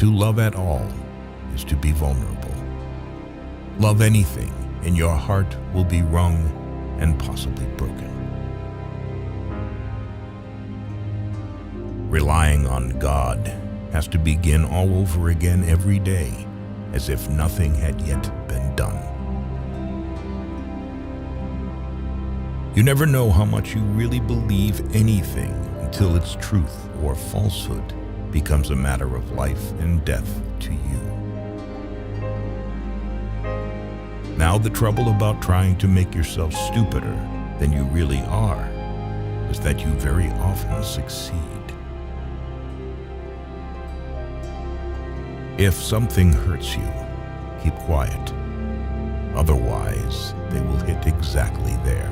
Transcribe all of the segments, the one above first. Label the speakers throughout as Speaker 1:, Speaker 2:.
Speaker 1: To love at all is to be vulnerable. Love anything, and your heart will be wrung and possibly broken. Relying on God has to begin all over again every day, as if nothing had yet been done. You never know how much you really believe anything until its truth or falsehood becomes a matter of life and death to you. Now, the trouble about trying to make yourself stupider than you really are is that you very often succeed. If something hurts you, keep quiet. Otherwise, they will hit exactly there.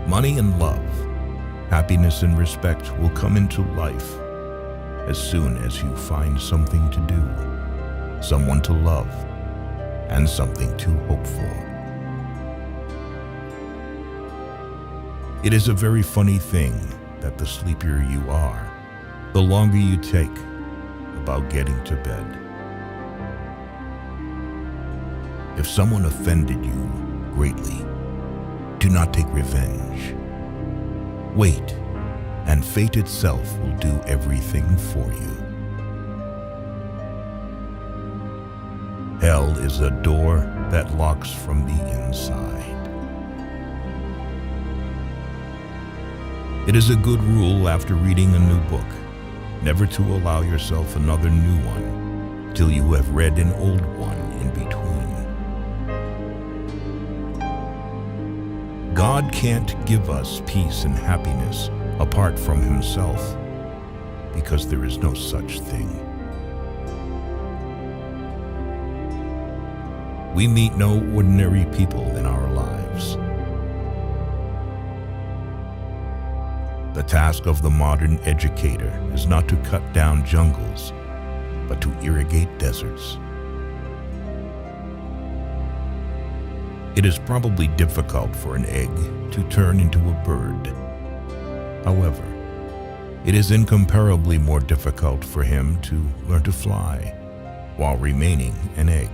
Speaker 1: Money and love, happiness and respect will come into life as soon as you find something to do, someone to love, and something to hope for. It is a very funny thing that the sleepier you are, the longer you take about getting to bed. If someone offended you greatly, do not take revenge. Wait, and fate itself will do everything for you. Hell is a door that locks from the inside. It is a good rule after reading a new book never to allow yourself another new one till you have read an old one in between. God can't give us peace and happiness apart from Himself, because there is no such thing. We meet no ordinary people in our lives. The task of the modern educator is not to cut down jungles, but to irrigate deserts. It is probably difficult for an egg to turn into a bird. However, it is incomparably more difficult for him to learn to fly while remaining an egg.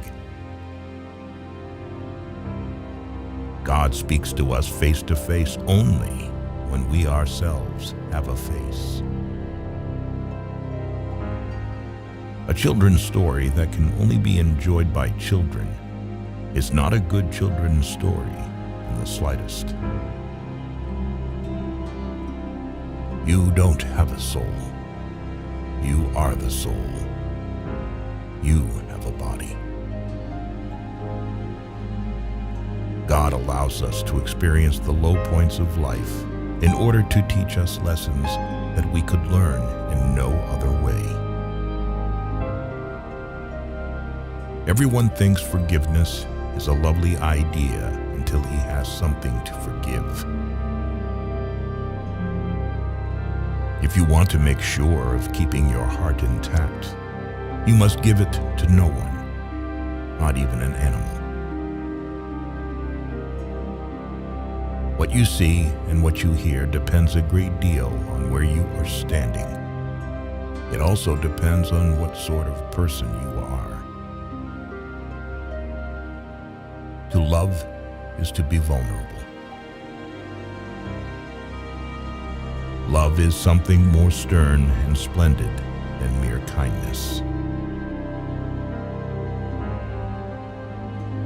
Speaker 1: God speaks to us face to face only when we ourselves have a face. A children's story that can only be enjoyed by children is not a good children's story in the slightest. You don't have a soul. You are the soul. You have a body. God allows us to experience the low points of life in order to teach us lessons that we could learn in no other way. Everyone thinks forgiveness is a lovely idea until he has something to forgive. If you want to make sure of keeping your heart intact, you must give it to no one, not even an animal. What you see and what you hear depends a great deal on where you are standing. It also depends on what sort of person you are. To love is to be vulnerable. Love is something more stern and splendid than mere kindness.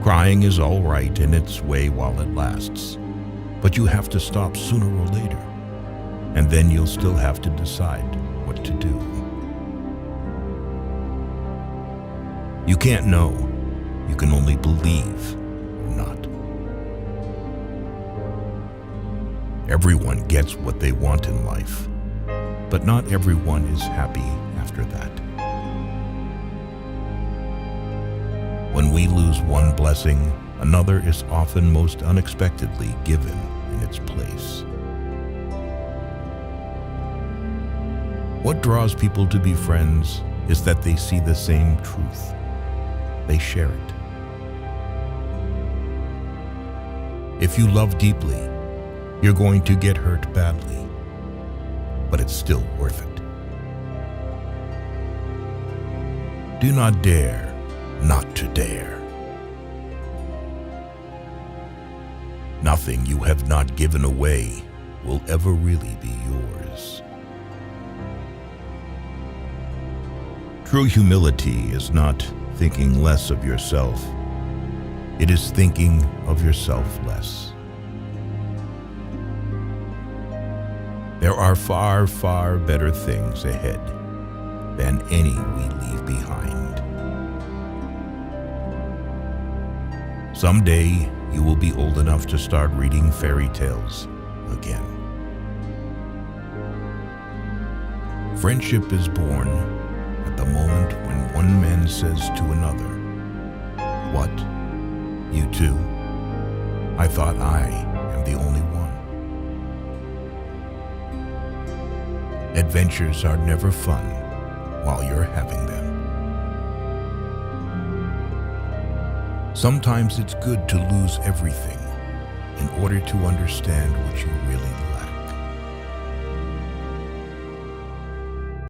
Speaker 1: Crying is all right in its way while it lasts, but you have to stop sooner or later, and then you'll still have to decide what to do. You can't know, you can only believe or not. Everyone gets what they want in life, but not everyone is happy after that. When we lose one blessing, another is often most unexpectedly given in its place. What draws people to be friends is that they see the same truth. They share it. If you love deeply, you're going to get hurt badly, but it's still worth it. Do not dare not to dare. Nothing you have not given away will ever really be yours. True humility is not thinking less of yourself. It is thinking of yourself less. There are far, far better things ahead than any we leave behind. Someday you will be old enough to start reading fairy tales again. Friendship is born at the moment when one man says to another, "What? You too? I thought I am the only one." Adventures are never fun while you're having them. Sometimes it's good to lose everything in order to understand what you